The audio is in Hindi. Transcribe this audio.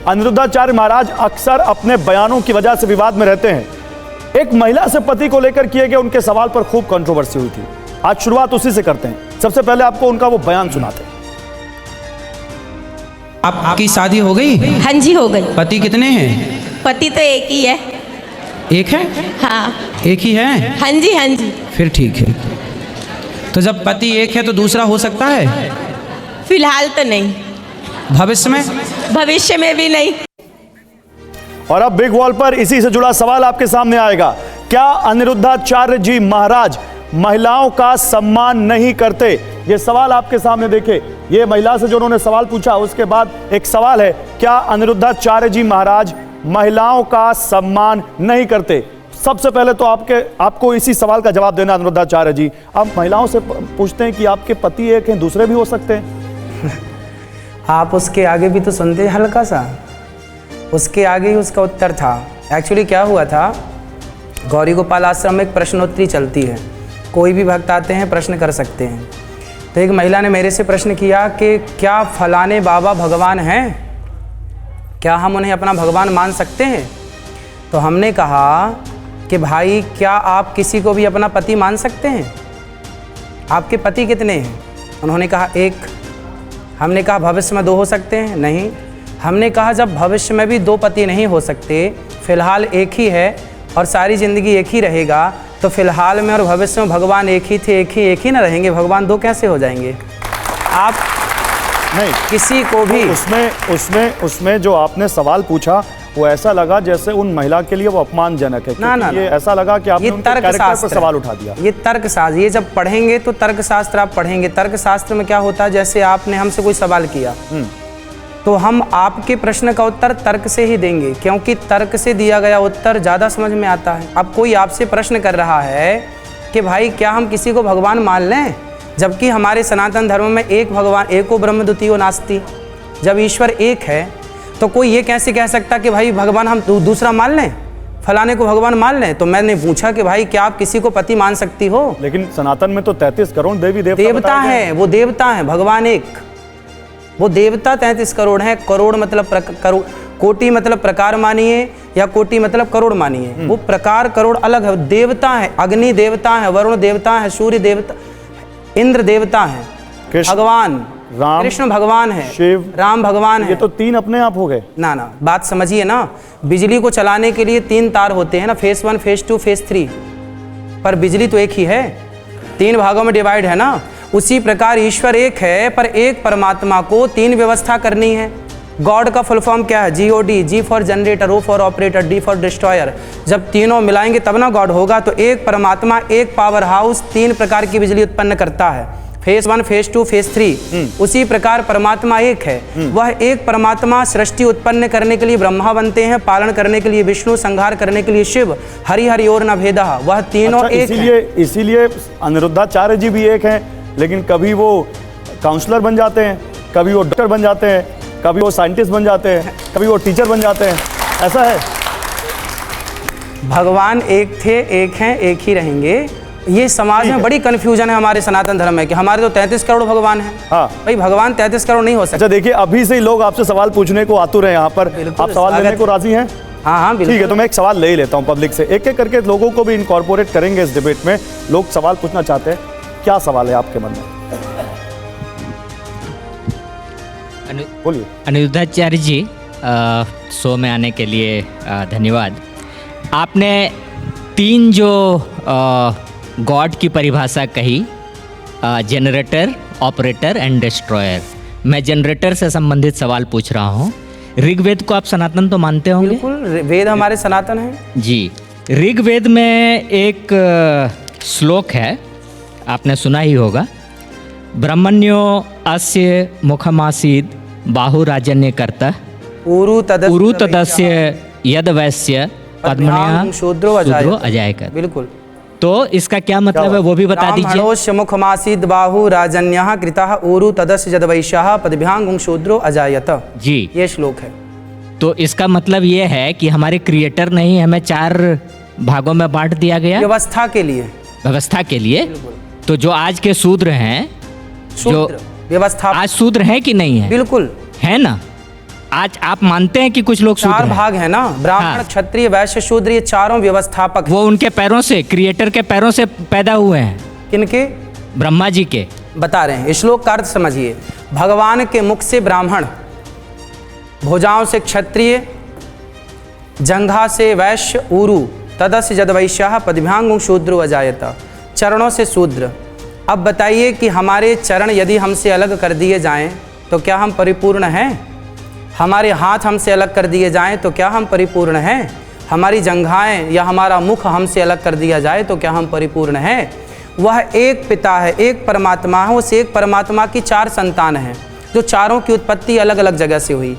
अनिरुद्धाचार्य महाराज अक्सर अपने बयानों की वजह से विवाद में रहते हैं। एक महिला से पति को लेकर किए गए उनके सवाल पर खूब कंट्रोवर्सी हुई थी। आज शुरुआत उसी से करते हैं। सबसे पहले आपको उनका वो बयान सुनाते हैं। आपकी शादी हो गई? हाँ जी, हो गई। पति कितने हैं? पति तो एक ही है। एक है? हाँ। एक ही है? हाँ जी, हाँ जी। फिर ठीक है। तो जब पति एक है तो दूसरा हो सकता है? फिलहाल तो नहीं। भविष्य में? भविष्य में भी नहीं। और अब बिग वॉल पर इसी से जुड़ा सवाल आपके सामने आएगा। क्या अनिरुद्धाचार्य जी महाराज महिलाओं का सम्मान नहीं करते? ये सवाल आपके सामने देखे। ये महिला से जो उन्होंने सवाल पूछा, उसके बाद एक सवाल है, क्या अनिरुद्धाचार्य जी महाराज महिलाओं का सम्मान नहीं करते? सबसे पहले तो आपको इसी सवाल का जवाब देना अनिरुद्धाचार्य जी। आप महिलाओं से पूछते हैं कि आपके पति एक हैं, दूसरे भी हो सकते हैं। आप उसके आगे भी तो सुनते, हल्का सा उसके आगे ही उसका उत्तर था। एक्चुअली क्या हुआ था, गौरी गोपाल आश्रम में एक प्रश्नोत्तरी चलती है। कोई भी भक्त आते हैं, प्रश्न कर सकते हैं। तो एक महिला ने मेरे से प्रश्न किया कि क्या फलाने बाबा भगवान हैं, क्या हम उन्हें अपना भगवान मान सकते हैं? तो हमने कहा कि भाई, क्या आप किसी को भी अपना पति मान सकते हैं? आपके पति कितने हैं? उन्होंने कहा एक। हमने कहा भविष्य में दो हो सकते हैं? नहीं। हमने कहा जब भविष्य में भी दो पति नहीं हो सकते, फिलहाल एक ही है और सारी ज़िंदगी एक ही रहेगा, तो फिलहाल में और भविष्य में भगवान एक ही थे, एक ही ना रहेंगे? भगवान दो कैसे हो जाएंगे? आप नहीं, किसी को भी उसमें जो आपने सवाल पूछा वो ऐसा लगा जैसे उन महिला के लिए वो अपमानजनक है। ना, ये ऐसा लगा कि आपने उनके कैरेक्टर पर सवाल उठा दिया। ये तर्कशास्त्र, ये जब पढ़ेंगे तो तर्कशास्त्र आप पढ़ेंगे। तर्कशास्त्र में क्या होता है, जैसे आपने हमसे कोई सवाल किया तो हम आपके प्रश्न का उत्तर तर्क से ही देंगे, क्योंकि तर्क से दिया गया उत्तर ज़्यादा समझ में आता है। अब कोई आपसे प्रश्न कर रहा है कि भाई क्या हम किसी को भगवान मान लें, जबकि हमारे सनातन धर्म में एक भगवान, एको ब्रह्म द्वितीयो नास्ति। जब ईश्वर एक है तो कोई ये कैसे कह सकता कि भाई भगवान हम दूसरा मान लें, फलाने को भगवान मान लें? तो मैंने पूछा कि भाई क्या आप किसी को पति मान सकती हो? लेकिन सनातन में तो 33 करोड़ देवी देवता है, वो देवता है, भगवान एक, वो देवता 33 करोड़ है। करोड़ मतलब कोटि मतलब प्रकार मानिए, या कोटि मतलब करोड़ मानिए। वो प्रकार करोड़ अलग है। देवता है, अग्नि देवता है, वरुण देवता है, सूर्य देवता, इंद्र देवता है, भगवान राम, कृष्ण भगवान है, शिव, राम भगवान है। ये तो तीन अपने आप हो गए ना, बात समझिए ना। बिजली को चलाने के लिए 3 तार होते हैं ना, फेस 1, फेस 2, फेस 3, पर बिजली तो एक ही है, 3 भागों में डिवाइड है ना। उसी प्रकार ईश्वर एक है, पर एक परमात्मा को 3 व्यवस्था करनी है। गॉड का फुल फॉर्म क्या है? GOD, G for generator, O for operator, D for destroyer. जब तीनों मिलाएंगे तब ना गॉड होगा। तो एक परमात्मा, एक पावर हाउस 3 प्रकार की बिजली उत्पन्न करता है, फेस 1, फेस 2, फेस 3। उसी प्रकार परमात्मा एक है। वह एक परमात्मा सृष्टि उत्पन्न करने के लिए ब्रह्मा बनते हैं, पालन करने के लिए विष्णु, संहार करने के लिए शिव, हरि हरि और न भेदः, वह तीनों एक हैं। इसीलिए अनिरुद्धाचार्य जी भी एक हैं, लेकिन कभी वो काउंसलर बन जाते हैं, कभी वो डॉक्टर बन जाते हैं, कभी वो साइंटिस्ट बन जाते हैं, कभी वो टीचर बन जाते हैं। ऐसा है, भगवान एक थे, एक हैं, एक ही रहेंगे। ये समाज में बड़ी कंफ्यूजन है हमारे सनातन धर्म में कि हमारे तो 33 करोड़ भगवान हैं। हाँ भाई, भगवान 33 करोड़ नहीं हो सकते। अच्छा देखिए, अभी से ही लोग आपसे सवाल पूछने को आतुर हैं यहाँ पर। आप सवाल लेने को राजी हैं? हाँ बिल्कुल। ठीक है, तो मैं एक सवाल ले ही लेता हूँ पब्लिक से। एक एक करके लोगों को भी इनकॉर्पोरेट करेंगे इस डिबेट में। लोग सवाल पूछना चाहते हैं, क्या सवाल है आपके मन में? बोलिए। अनिरुद्धाचार्य जी, शो में आने के लिए धन्यवाद। आपने 3 जो गॉड की परिभाषा कही, जनरेटर, ऑपरेटर एंड डिस्ट्रॉयर। मैं जनरेटर से संबंधित सवाल पूछ रहा हूँ। ऋग्वेद को आप सनातन तो मानते होंगे? बिल्कुल, वेद हमारे सनातन हैं जी। ऋग्वेद में एक श्लोक है, आपने सुना ही होगा, ब्रह्मण्यो अस्य मुखमासीद बाहुराजन्य कर्ता उरु तदस्य यद वैश्य पद्मन्या शूद्रो अजायकर। बिल्कुल। तो इसका क्या मतलब है वो भी बता दीजिए। मुखमासीद बाहु राजन्यः कृतः उरु तदस्य यद वैश्यः पद्भ्यां शूद्रो अजायत। जी, ये श्लोक है। तो इसका मतलब ये है कि हमारे क्रिएटर ने ही हमें 4 भागों में बांट दिया गया व्यवस्था के लिए। व्यवस्था के लिए। तो जो आज के शूद्र हैं, जो व्यवस्था, आज शूद्र हैं कि नहीं है? बिल्कुल है ना। आज आप मानते हैं कि कुछ लोग शूद्र चार हैं? भाग है ना, ब्राह्मण, हाँ। क्षत्रिय, वैश्य, शूद्र, ये चारों व्यवस्थापक। वो उनके पैरों से, क्रिएटर के पैरों से पैदा हुए हैं, किनके? ब्रह्मा जी के। बता रहे हैं, श्लोक का अर्थ समझिए। भगवान के मुख से ब्राह्मण, भुजाओं से क्षत्रिय, जंघा से वैश्य, ऊरु तदस्य जदवैश्याः पदभ्यांगुं शूद्रो अजायत, चरणों से शूद्र। अब बताइए कि हमारे चरण यदि हमसे अलग कर दिए जाएं तो क्या हम परिपूर्ण हैं? हमारे हाथ हमसे अलग कर दिए जाएं तो क्या हम परिपूर्ण हैं? हमारी जंघाएं या हमारा मुख हमसे अलग कर दिया जाए तो क्या हम परिपूर्ण हैं? वह एक पिता है, एक परमात्मा है। उस एक परमात्मा की चार संतान हैं, जो चारों की उत्पत्ति अलग अलग जगह से हुई।